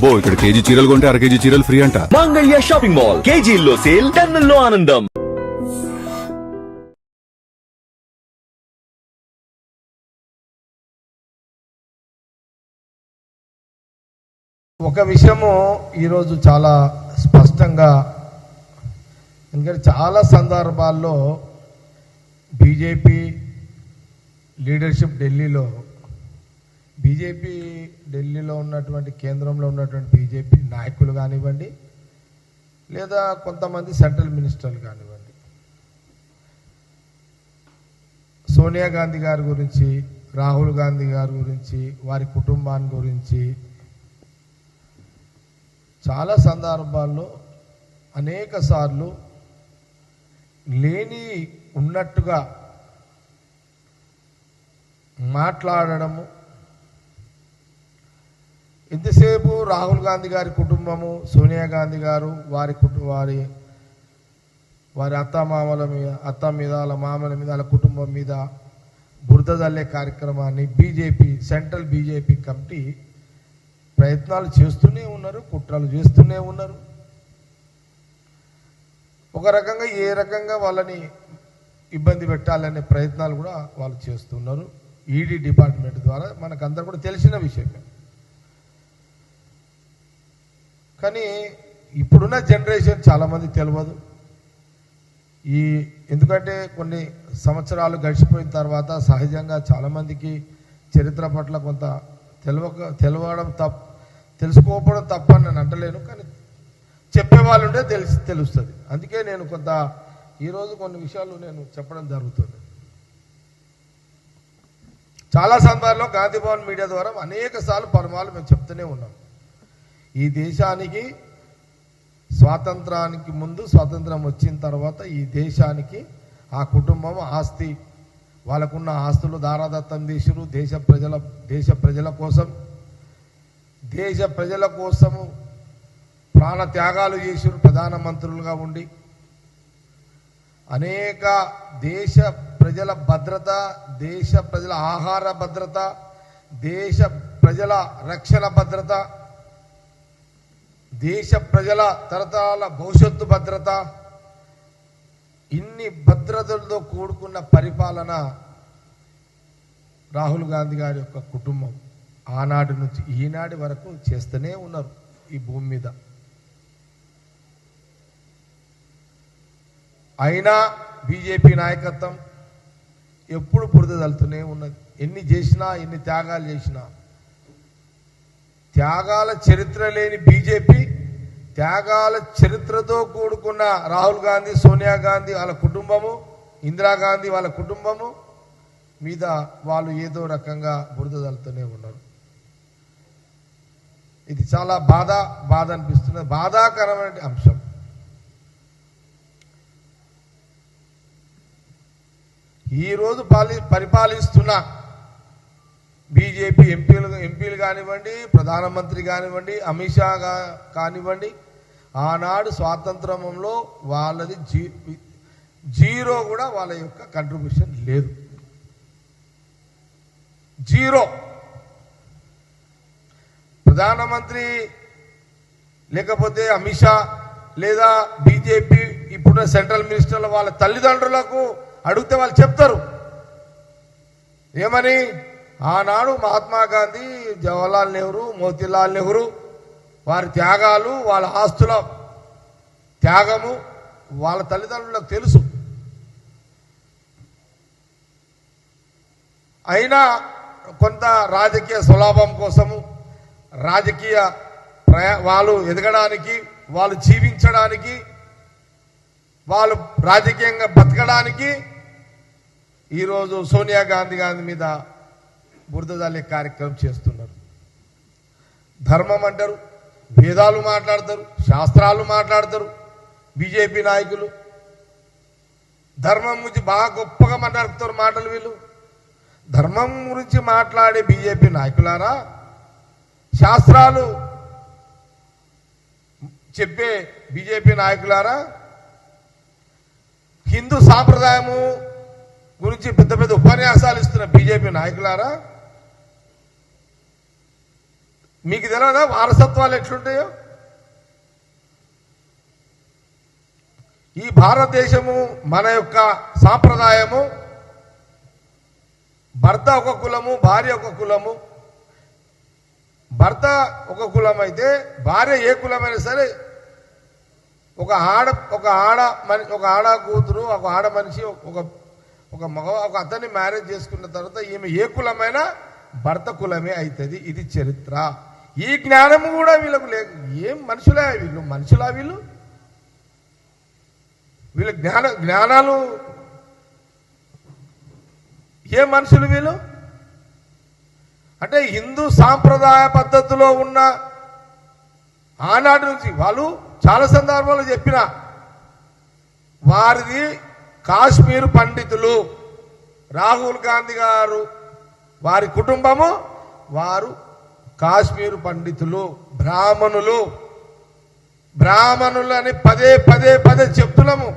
అబ్బో ఇక్కడ కేజీ చీరలు కొంటే అర కేజీ చీరలు ఫ్రీ అంట. మంగళ్య షాపింగ్ మాల్, కేజీల్లో సేల్, టన్నుల్లో ఆనందం. ఒక విషయము ఈరోజు చాలా స్పష్టంగా, ఎందుకంటే చాలా సందర్భాల్లో బీజేపీ లీడర్షిప్ ఢిల్లీలో ఉన్నటువంటి కేంద్రంలో ఉన్నటువంటి బీజేపీ నాయకులు కానివ్వండి, లేదా కొంతమంది సెంట్రల్ మినిస్టర్లు కానివ్వండి, సోనియా గాంధీ గారి గురించి, రాహుల్ గాంధీ గారి గురించి, వారి కుటుంబాన్ని గురించి చాలా సందర్భాల్లో అనేక సార్లు లేని ఉన్నట్టుగా మాట్లాడడము. ఎంతసేపు రాహుల్ గాంధీ గారి కుటుంబము, సోనియా గాంధీ గారు వారి అత్తమామల మీద, వాళ్ళ మామల మీద, వాళ్ళ కుటుంబం మీద బురద జల్లే కార్యక్రమాన్ని సెంట్రల్ బీజేపీ కమిటీ ప్రయత్నాలు చేస్తూనే ఉన్నారు, కుట్రలు చేస్తూనే ఉన్నారు. ఒక రకంగా ఏ రకంగా వాళ్ళని ఇబ్బంది పెట్టాలనే ప్రయత్నాలు కూడా వాళ్ళు చేస్తున్నారు. ఈడీ డిపార్ట్మెంట్ ద్వారా మనకందరూ కూడా తెలిసిన విషయమే. కానీ ఇప్పుడున్న జనరేషన్ చాలామంది తెలియదు. ఎందుకంటే కొన్ని సంవత్సరాలు గడిచిపోయిన తర్వాత సహజంగా చాలామందికి చరిత్ర పట్ల కొంత తెలుసుకోవడం తప్పని నేను అంటలేను, కానీ చెప్పేవాళ్ళు ఉంటే తెలుస్తుంది. అందుకే నేను ఈరోజు కొన్ని విషయాలు నేను చెప్పడం జరుగుతుంది. చాలా సందర్భాల్లో గాంధీ భవన్ మీడియా ద్వారా అనేక సార్లు పలుమార్లు మేము చెప్తూనే ఉన్నాం. ఈ దేశానికి స్వాతంత్రానికి ముందు, స్వాతంత్రం వచ్చిన తర్వాత ఈ దేశానికి ఆ కుటుంబం ఆస్తి, వాళ్ళకున్న ఆస్తులు దారాదత్తం చేసిరు. దేశ ప్రజల కోసము ప్రాణ త్యాగాలు చేసిరు. ప్రధానమంత్రులుగా ఉండి అనేక దేశ ప్రజల భద్రత, దేశ ప్రజల ఆహార భద్రత, దేశ ప్రజల రక్షణ భద్రత, దేశ ప్రజల తరతరాల భవిష్యత్తు భద్రత, ఇన్ని భద్రతలతో కూడుకున్న పరిపాలన రాహుల్ గాంధీ గారి యొక్క కుటుంబం ఆనాటి నుంచి ఈనాటి వరకు చేస్తూనే ఉన్నారు ఈ భూమి మీద. అయినా బీజేపీ నాయకత్వం ఎప్పుడు బురద తలుతూనే ఉన్నది. ఎన్ని చేసినా, ఎన్ని త్యాగాలు చేసినా, త్యాగాల చరిత్ర లేని బీజేపీ, త్యాగాల చరిత్రతో కూడుకున్న రాహుల్ గాంధీ, సోనియా గాంధీ వాళ్ళ కుటుంబము, ఇందిరాగాంధీ వాళ్ళ కుటుంబము మీద వాళ్ళు ఏదో రకంగా బురద తలుతూనే ఉన్నారు. ఇది చాలా బాధ అనిపిస్తున్నది, బాధాకరమైన అంశం. ఈరోజు పరిపాలిస్తున్న బీజేపీ ఎంపీలు కానివ్వండి, ప్రధానమంత్రి కానివ్వండి, అమిత్ షా కానివ్వండి, ఆనాడు స్వాతంత్రంలో వాళ్ళది జీరో కూడా వాళ్ళ యొక్క కంట్రిబ్యూషన్ లేదు. జీరో. ప్రధానమంత్రి లేకపోతే అమిత్ షా లేదా బీజేపీ ఇప్పుడున్న సెంట్రల్ మినిస్టర్ల వాళ్ళ తల్లిదండ్రులకు అడిగితే వాళ్ళు చెప్తారు ఏమని, ఆనాడు మహాత్మా గాంధీ, జవహర్లాల్ నెహ్రూ, మోతీలాల్ నెహ్రూ వారి త్యాగాలు, వాళ్ళ ఆస్తుల త్యాగము వాళ్ళ తల్లిదండ్రులకు తెలుసు. అయినా కొంత రాజకీయ స్వలాభం కోసము, రాజకీయ వాళ్ళు ఎదగడానికి, వాళ్ళు జీవించడానికి, వాళ్ళు రాజకీయంగా బతకడానికి ఈరోజు సోనియా గాంధీ మీద బురద జల్లే కార్యక్రమం చేస్తున్నారు. ధర్మం అంటారు, వేదాలు మాట్లాడతారు, శాస్త్రాలు మాట్లాడతారు బీజేపీ నాయకులు. ధర్మం గురించి బాగా గొప్పగా మాట్లాడుతారు మాటలు వీళ్ళు. ధర్మం గురించి మాట్లాడే బీజేపీ నాయకులారా, శాస్త్రాలు చెప్పే బీజేపీ నాయకులారా, హిందూ సాంప్రదాయము గురించి పెద్ద పెద్ద ఉపన్యాసాలు ఇస్తున్న బీజేపీ నాయకులారా, మీకు తెలియదా వారసత్వాలు ఎట్లుంటాయో? ఈ భారతదేశము మన యొక్క సాంప్రదాయము, భర్త ఒక కులము, భార్య ఒక కులము. భర్త ఒక కులం అయితే భార్య ఏ కులమైనా సరే ఒక ఆడ కూతురు, ఒక ఆడ మనిషి, ఒక మగ ఒక అతన్ని మ్యారేజ్ చేసుకున్న తర్వాత ఈమె ఏ కులమైనా భర్త కులమే అవుతుంది. ఇది చరిత్ర. ఈ జ్ఞానము కూడా వీళ్ళకు లేదు. ఏం మనుషులే వీళ్ళు? మనుషులా వీళ్ళు? వీళ్ళ జ్ఞానాలు ఏ మనుషులు వీళ్ళు? అంటే హిందూ సాంప్రదాయ పద్ధతిలో ఉన్న ఆనాటి నుంచి వాళ్ళు చాలా సందర్భాల్లో చెప్పిన వారిది కాశ్మీర్ పండితులు. రాహుల్ గాంధీ గారు వారి కుటుంబము వారు కాశ్మీర్ పండితులు, బ్రాహ్మణులు అని పదే చెప్తున్నాము.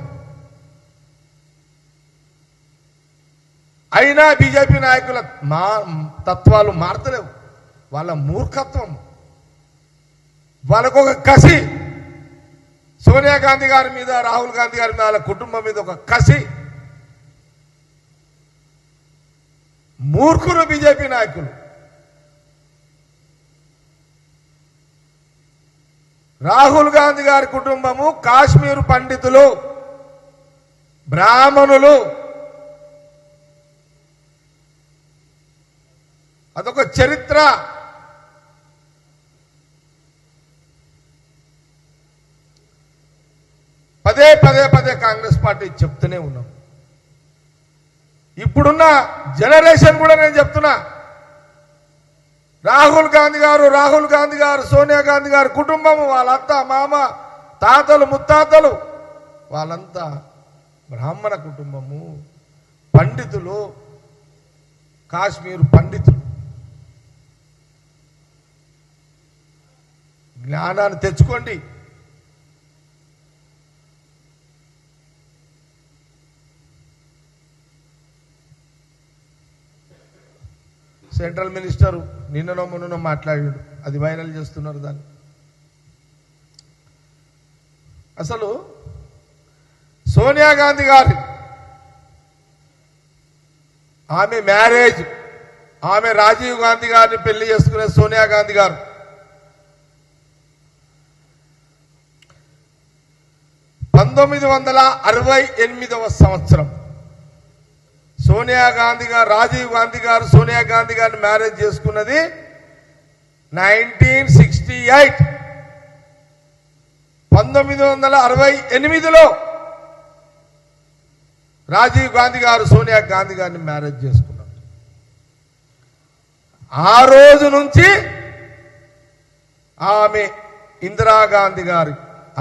అయినా బీజేపీ నాయకుల తత్వాలు మారతలేవు. వాళ్ళ మూర్ఖత్వం, వాళ్ళకు ఒక కసి, సోనియా గాంధీ గారి మీద, రాహుల్ గాంధీ గారి మీద, వాళ్ళ కుటుంబం మీద ఒక కసి. మూర్ఖులు బీజేపీ నాయకులు. రాహుల్ గాంధీ గారి కుటుంబము కాశ్మీర్ పండితులు, బ్రాహ్మణులు. అదొక చరిత్ర. పదే కాంగ్రెస్ పార్టీ చెప్తూనే ఉన్నాం. ఇప్పుడున్న జనరేషన్ కూడా నేను చెప్తున్నా, రాహుల్ గాంధీ గారు సోనియా గాంధీ గారి కుటుంబము, వాళ్ళ అత్త మామ తాతలు ముత్తాతలు వాళ్ళంతా బ్రాహ్మణ కుటుంబము, పండితులు, కాశ్మీర్ పండితులు. జ్ఞానాన్ని తెచ్చుకోండి. సెంట్రల్ మినిస్టర్ నిన్ననో మొన్ననో మాట్లాడాడు, అది వైరల్ చేస్తున్నారు దాన్ని. అసలు సోనియా గాంధీ గారి ఆమె మ్యారేజ్, ఆమె రాజీవ్ గాంధీ గారిని పెళ్లి చేసుకునే సోనియా గాంధీ గారు 1968వ సంవత్సరం సోనియా గాంధీ గారు, రాజీవ్ గాంధీ గారు సోనియా గాంధీ గారిని మ్యారేజ్ చేసుకున్నది 1968. 1968లో రాజీవ్ గాంధీ గారు సోనియా గాంధీ గారిని మ్యారేజ్ చేసుకున్నారు. ఆ రోజు నుంచి ఆమె ఇందిరాగాంధీ గారి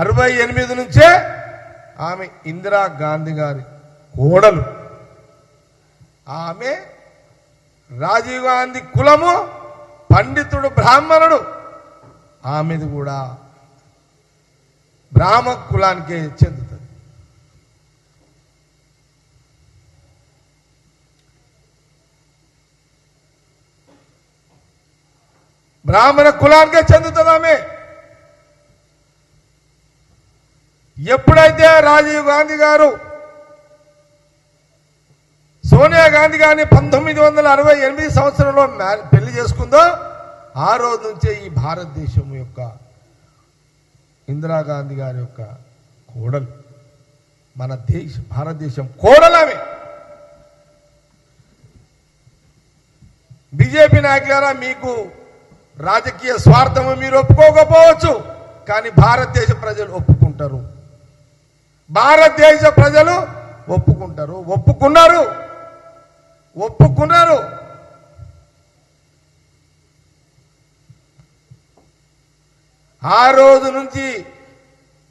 68 నుంచే ఆమె ఇందిరాగాంధీ గారి కోడలు. ఆమె రాజీవ్ గాంధీ కులము పండితుడు, బ్రాహ్మణుడు. ఆమెది కూడా బ్రాహ్మణ కులానికే చెందుతుంది. బ్రాహ్మణ కులానికే చెందుతుంది ఆమె. ఎప్పుడైతే రాజీవ్ గాంధీ గారు సోనియా గాంధీ గారిని 1968 సంవత్సరంలో పెళ్లి చేసుకుందో ఆ రోజు నుంచే ఈ భారతదేశం యొక్క ఇందిరాగాంధీ గారి యొక్క కోడలు, మన భారతదేశం కోడలమే. బీజేపీ నాయకులారా, మీకు రాజకీయ స్వార్థము మీరు ఒప్పుకోకపోవచ్చు, కానీ భారతదేశ ప్రజలు ఒప్పుకుంటారు. భారతదేశ ప్రజలు ఒప్పుకుంటారు, ఒప్పుకున్నారు. ఆ రోజు నుంచి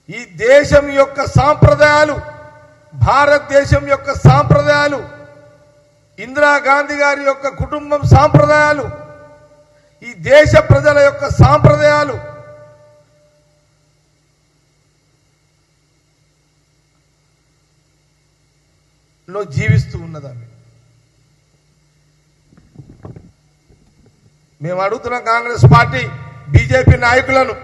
ఈ దేశం యొక్క సాంప్రదాయాలు, భారతదేశం యొక్క సాంప్రదాయాలు, ఇందిరాగాంధీ గారి యొక్క కుటుంబం సాంప్రదాయాలు, ఈ దేశ ప్రజల యొక్క సాంప్రదాయాలు లో జీవిస్తూ ఉన్నదాన్ని. మేము అడుగుతున్న కాంగ్రెస్ పార్టీ, బీజేపీ నాయకులను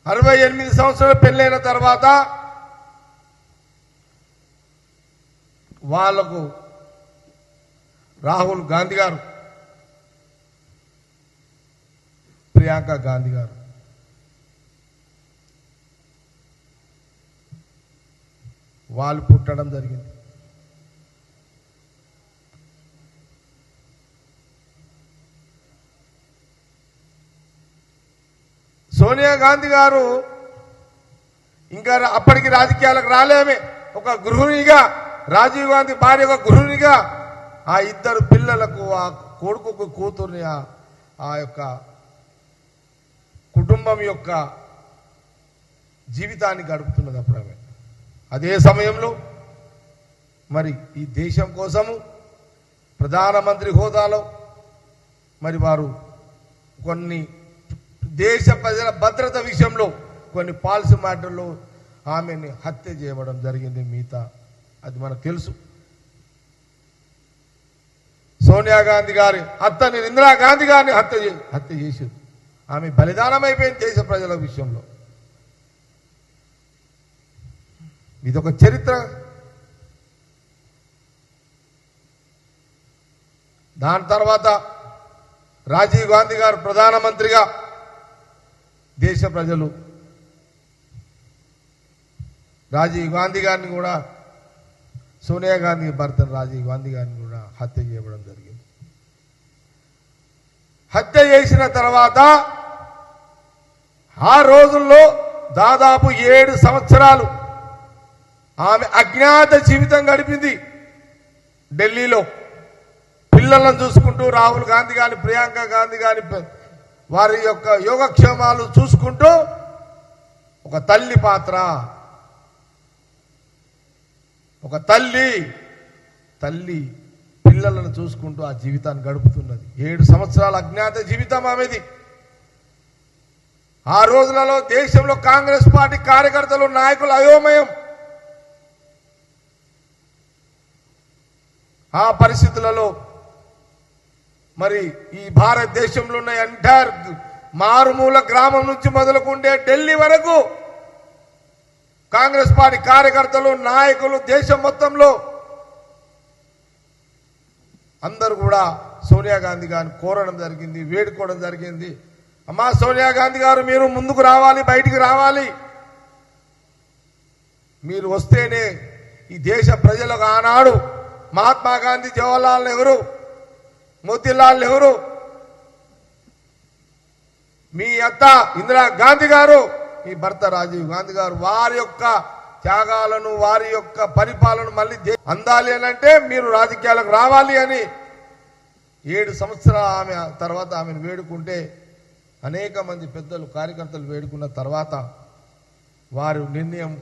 అరవై 68 సంవత్సరాలు పెళ్ళైన తర్వాత వాళ్లకు రాహుల్ గాంధీ గారు, ప్రియాంక గాంధీ గారు వాళ్ళు పుట్టడం జరిగింది. సోనియా గాంధీ గారు ఇంకా అప్పటికి రాజకీయాలకు రాలేమే, ఒక గృహిణిగా, రాజీవ్ గాంధీ భార్య ఒక గృహిణిగా ఆ ఇద్దరు పిల్లలకు, ఆ కొడుకు కూతుర్ని, ఆ యొక్క కుటుంబం యొక్క జీవితాన్ని గడుపుతున్నది అప్పుడు ఆమె. అదే సమయంలో మరి ఈ దేశం కోసము ప్రధానమంత్రి హోదాలో మరి వారు కొన్ని దేశ ప్రజల భద్రత విషయంలో కొన్ని పాలసీ మ్యాటర్లో ఆమెని హత్య చేయడం జరిగింది. మిగతా అది మనకు తెలుసు. సోనియా గాంధీ గారి అత్తని, ఇందిరా గాంధీ గారిని హత్య చేసింది. ఆమె బలిదానం అయిపోయింది దేశ ప్రజల విషయంలో. ఇదొక చరిత్ర. దాని తర్వాత రాజీవ్ గాంధీ గారు ప్రధానమంత్రిగా దేశ ప్రజలు రాజీవ్ గాంధీ గారిని కూడా, సోనియా గాంధీ భర్త రాజీవ్ గాంధీ గారిని కూడా హత్య చేయడం జరిగింది. హత్య చేసిన తర్వాత ఆ రోజుల్లో దాదాపు 7 సంవత్సరాలు ఆమె అజ్ఞాత జీవితం గడిపింది ఢిల్లీలో. పిల్లలను చూసుకుంటూ, రాహుల్ గాంధీ గాని, ప్రియాంక గాంధీ గాని వారి యొక్క యోగక్షేమాలు చూసుకుంటూ ఒక తల్లి పాత్ర, ఒక తల్లి పిల్లలను చూసుకుంటూ ఆ జీవితాన్ని గడుపుతున్నది. 7 సంవత్సరాల అజ్ఞాత జీవితం ఆమెది. ఆ రోజులలో దేశంలో కాంగ్రెస్ పార్టీ కార్యకర్తలు, నాయకులు అయోమయం. ఆ పరిస్థితులలో మరి ఈ భారతదేశంలో ఉన్న ఎంటైర్ మారుమూల గ్రామం నుంచి మొదలుకుంటే ఢిల్లీ వరకు కాంగ్రెస్ పార్టీ కార్యకర్తలు, నాయకులు దేశం మొత్తంలో అందరూ కూడా సోనియా గాంధీ గారిని కోరడం జరిగింది, వేడుకోవడం జరిగింది. అమ్మా సోనియా గాంధీ గారు, మీరు ముందుకు రావాలి, బయటికి రావాలి. మీరు వస్తేనే ఈ దేశ ప్రజలకు ఆనాడు మహాత్మా గాంధీ, జవహర్లాల్ నెహ్రూ, మోతీలాల్ నెహ్రూ, మీ అత్త ఇందిరా గాంధీ గారు, మీ భర్త రాజీవ్ గాంధీ గారు వారి యొక్క త్యాగాలను, వారి యొక్క పరిపాలన మళ్ళీ అందాలి అని అంటే మీరు రాజకీయాలకు రావాలి అని 7 సంవత్సరాల ఆమె తర్వాత ఆమెను వేడుకుంటే అనేక మంది పెద్దలు, కార్యకర్తలు వేడుకున్న తర్వాత వారు నిర్ణయం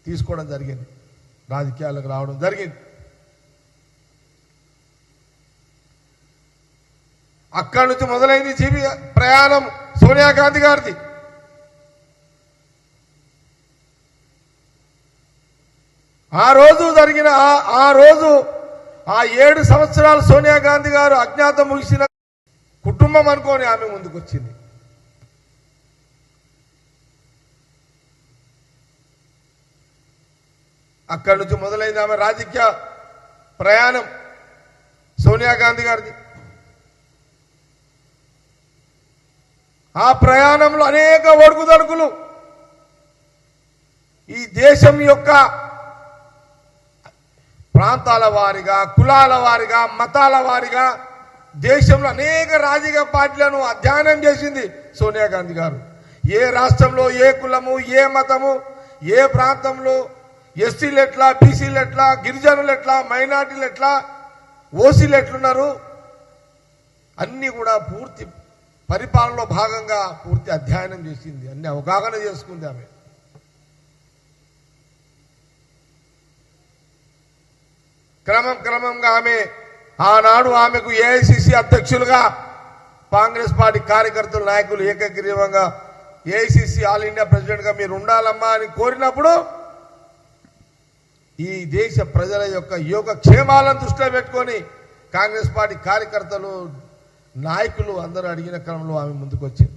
తీసుకోవడం జరిగింది, రాజకీయాలకు రావడం జరిగింది. అక్కడి నుంచి మొదలైంది ప్రయాణం సోనియా గాంధీ గారిది. ఆ రోజు జరిగిన ఆ 7 సంవత్సరాలు సోనియా గాంధీ గారు అజ్ఞాతం ముగిసిన కుటుంబం అనుకోని ఆమె ముందుకు వచ్చింది. అక్కడి నుంచి మొదలైంది ఆమె రాజకీయ ప్రయాణం సోనియా గాంధీ గారిది. ఆ ప్రయాణంలో అనేక ఒడుకుదొడుకులు, ఈ దేశం యొక్క ప్రాంతాల వారిగా, కులాల వారిగా, మతాల వారిగా దేశంలో అనేక రాజకీయ పార్టీలను అధ్యయనం చేసింది సోనియా గాంధీ గారు. ఏ రాష్ట్రంలో ఏ కులము, ఏ మతము, ఏ ప్రాంతంలో ఎస్సీలు ఎట్లా, బీసీలు ఎట్లా, గిరిజనులు ఎట్లా, మైనార్టీలు ఎట్లా, ఓసీలు ఎట్లున్నారు, అన్నీ కూడా పూర్తి పరిపాలనలో భాగంగా పూర్తి అధ్యయనం చేసింది, అన్ని అవగాహన చేసుకుంది ఆమె. క్రమంగా ఆమె ఆనాడు ఆమెకు ఏఐసిసి అధ్యక్షులుగా కాంగ్రెస్ పార్టీ కార్యకర్తలు, నాయకులు ఏకగ్రీవంగా ఏఐసిసి ఆల్ ఇండియా ప్రెసిడెంట్ గా మీరు ఉండాలమ్మా అని కోరినప్పుడు ఈ దేశ ప్రజల యొక్క యోగక్షేమాలను దృష్టిలో పెట్టుకొని కాంగ్రెస్ పార్టీ కార్యకర్తలు నాయకులు అందరూ అడిగిన క్రమంలో ఆమె ముందుకు వచ్చింది.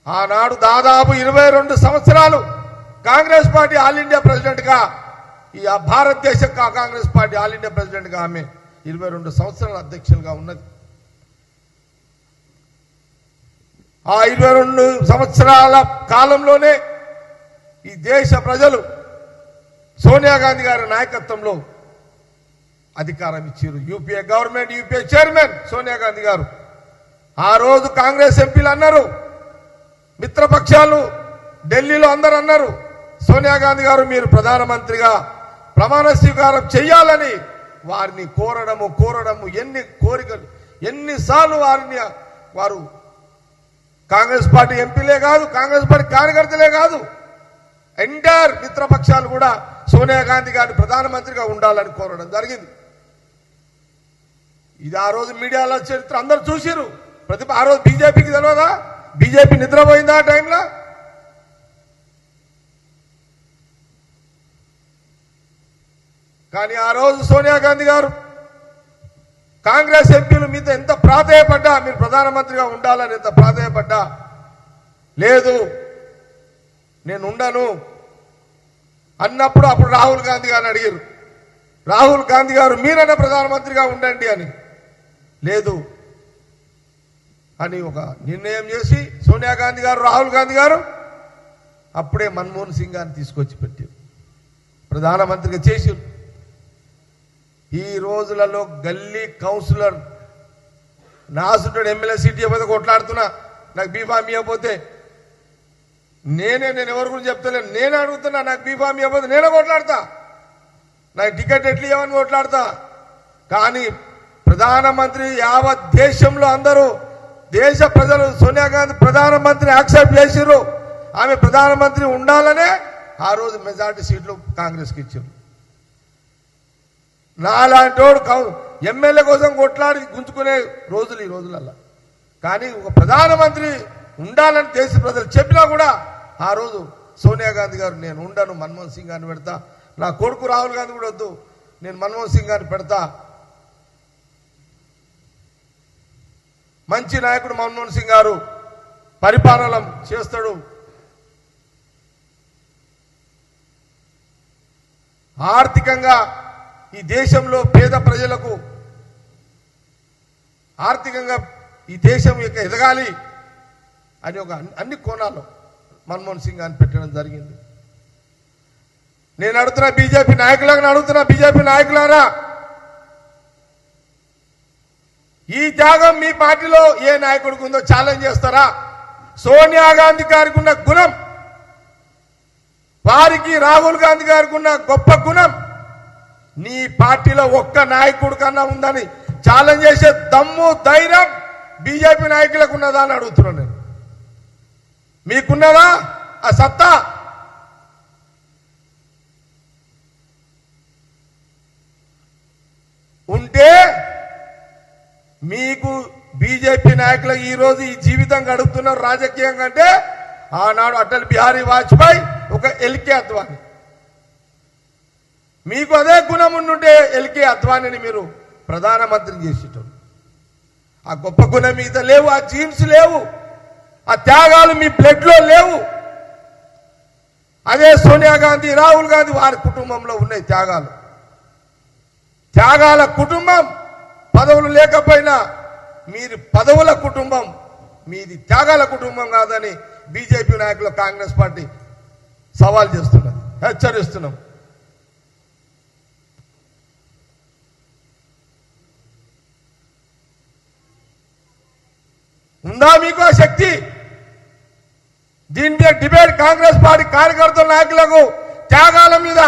ఆనాడు దాదాపు 22 సంవత్సరాలు కాంగ్రెస్ పార్టీ ఆల్ ఇండియా ప్రెసిడెంట్గా ఈ భారతదేశ కాంగ్రెస్ పార్టీ ఆల్ ఇండియా ప్రెసిడెంట్గా ఆమె 22 సంవత్సరాల అధ్యక్షులుగా ఉన్నది. ఆ 22 సంవత్సరాల కాలంలోనే ఈ దేశ ప్రజలు సోనియా గాంధీ గారి నాయకత్వంలో అధికారం ఇచ్చారు. UPA government, UPA chairman Sonia Gandhi గారు. ఆ రోజు కాంగ్రెస్ ఎంపీలు అన్నారు, మిత్రపక్షాలు ఢిల్లీలో అందరూ అన్నారు, సోనియా గాంధీ గారు మీరు ప్రధానమంత్రిగా ప్రమాణ స్వీకారం చేయాలని వారిని కోరడము ఎన్ని కోరికలు, ఎన్నిసార్లు వారు కాంగ్రెస్ పార్టీ ఎంపీలే కాదు, కాంగ్రెస్ పార్టీ కార్యకర్తలే కాదు, ఎంటైర్ మిత్రపక్షాలు కూడా సోనియా గాంధీ గారిని ప్రధానమంత్రిగా ఉండాలని కోరడం జరిగింది. ఇది ఆ రోజు మీడియాలో చరిత్ర అందరూ చూసిరు. ఆ రోజు బీజేపీకి తెలియదా? బీజేపీ నిద్రపోయిందా ఆ టైంలో? కానీ ఆ రోజు సోనియా గాంధీ గారు కాంగ్రెస్ ఎంపీలు మీతో ఎంత ప్రాధేయపడ్డా, మీరు ప్రధానమంత్రిగా ఉండాలని ఎంత ప్రాధేయపడ్డా, లేదు నేను ఉండను అన్నప్పుడు అప్పుడు రాహుల్ గాంధీ గారిని అడిగారు. రాహుల్ గాంధీ గారు మీరైనా ప్రధానమంత్రిగా ఉండండి అని, లేదు అని ఒక నిర్ణయం చేసి సోనియా గాంధీ గారు, రాహుల్ గాంధీ గారు అప్పుడే మన్మోహన్ సింగ్ గారిని తీసుకొచ్చి పెట్టారు, ప్రధానమంత్రిగా చేశారు. ఈ రోజులలో గల్లీ కౌన్సిలర్ నాసుడు ఎమ్మెల్యే సీట్ ఇవ్వకపోతే కొట్లాడుతున్నా, నాకు బీఫామ్ ఇవ్వకపోతే నేను ఎవరి గురించి చెప్తలేను, నేనే అడుగుతున్నా, నాకు బీఫామ్ ఇవ్వకపోతే నేనే కొట్లాడతా, నాకు టికెట్ ఎట్లు ఇవ్వని కొట్లాడతా. కానీ ప్రధానమంత్రి యావత్ దేశంలో అందరూ దేశ ప్రజలు సోనియా గాంధీ ప్రధానమంత్రి యాక్సెప్ట్ చేసిర్రు. ఆమె ప్రధానమంత్రి ఉండాలనే ఆ రోజు మెజార్టీ సీట్లు కాంగ్రెస్కి ఇచ్చారు. నాలాంటి వాడు ఎమ్మెల్యే కోసం కొట్లాడి గుంజుకునే రోజులు ఈ రోజులల్లా. కానీ ఒక ప్రధానమంత్రి ఉండాలని దేశ ప్రజలు చెప్పినా కూడా ఆ రోజు సోనియా గాంధీ గారు నేను ఉండను, మన్మోహన్ సింగ్ గారిని పెడతా, నా కొడుకు రాహుల్ గాంధీ కూడా వద్దు, నేను మన్మోహన్ సింగ్ గారిని పెడతా. మంచి నాయకుడు మన్మోహన్ సింగ్ గారు పరిపాలన చేస్తాడు, ఆర్థికంగా ఈ దేశంలో పేద ప్రజలకు ఆర్థికంగా ఈ దేశం యొక్క ఎదగాలి అని ఒక అన్ని కోణాల్లో మన్మోహన్ సింగ్ గారిని పెట్టడం జరిగింది. నేను అడుగుతున్నా బీజేపీ నాయకులను అడుగుతున్నా, బీజేపీ నాయకులారా, ఈ త్యాగం మీ పార్టీలో ఏ నాయకుడికి ఉందో ఛాలెంజ్ చేస్తారా? సోనియా గాంధీ గారికి ఉన్న గుణం, వారికి రాహుల్ గాంధీ గారికి ఉన్న గొప్ప గుణం నీ పార్టీలో ఒక్క నాయకుడి కన్నా ఉందని ఛాలెంజ్ చేసే దమ్ము ధైర్యం బీజేపీ నాయకులకు ఉన్నదా అని అడుగుతున్నాను నేను. మీకున్నదా ఆ సత్తా? ఉంటే మీకు బీజేపీ నాయకులకు ఈరోజు ఈ జీవితం గడుపుతున్నారు రాజకీయంగా అంటే ఆనాడు అటల్ బిహారీ వాజ్పేయి, ఒక ఎల్కే అద్వానీ. మీకు అదే గుణం ఉండుంటే ఎల్కే అద్వానీని మీరు ప్రధానమంత్రిని చేసేటోళ్ళు. ఆ గొప్ప గుణం మీద లేవు, ఆ జీన్స్ లేవు, ఆ త్యాగాలు మీ బ్లడ్లో లేవు. అదే సోనియా గాంధీ, రాహుల్ గాంధీ వారి కుటుంబంలో ఉన్నాయి త్యాగాలు. త్యాగాల కుటుంబం, పదవులు లేకపోయినా మీరు పదవుల కుటుంబం, మీది త్యాగాల కుటుంబం కాదని బీజేపీ నాయకులు కాంగ్రెస్ పార్టీ సవాల్ చేస్తున్నది, హెచ్చరిస్తున్నాం. ఉందా మీకు ఆ శక్తి? దీని మీద డిబేట్ కాంగ్రెస్ పార్టీ కార్యకర్తల నాయకులకు త్యాగాల మీద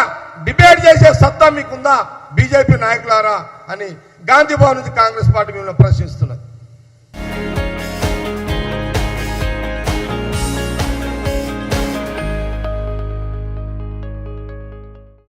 డిబేట్ చేసే సత్తా మీకుందా బీజేపీ నాయకులారా అని గాంధీ భవన్ నుంచి కాంగ్రెస్ పార్టీ మిమ్మల్ని ప్రశ్నిస్తున్నది.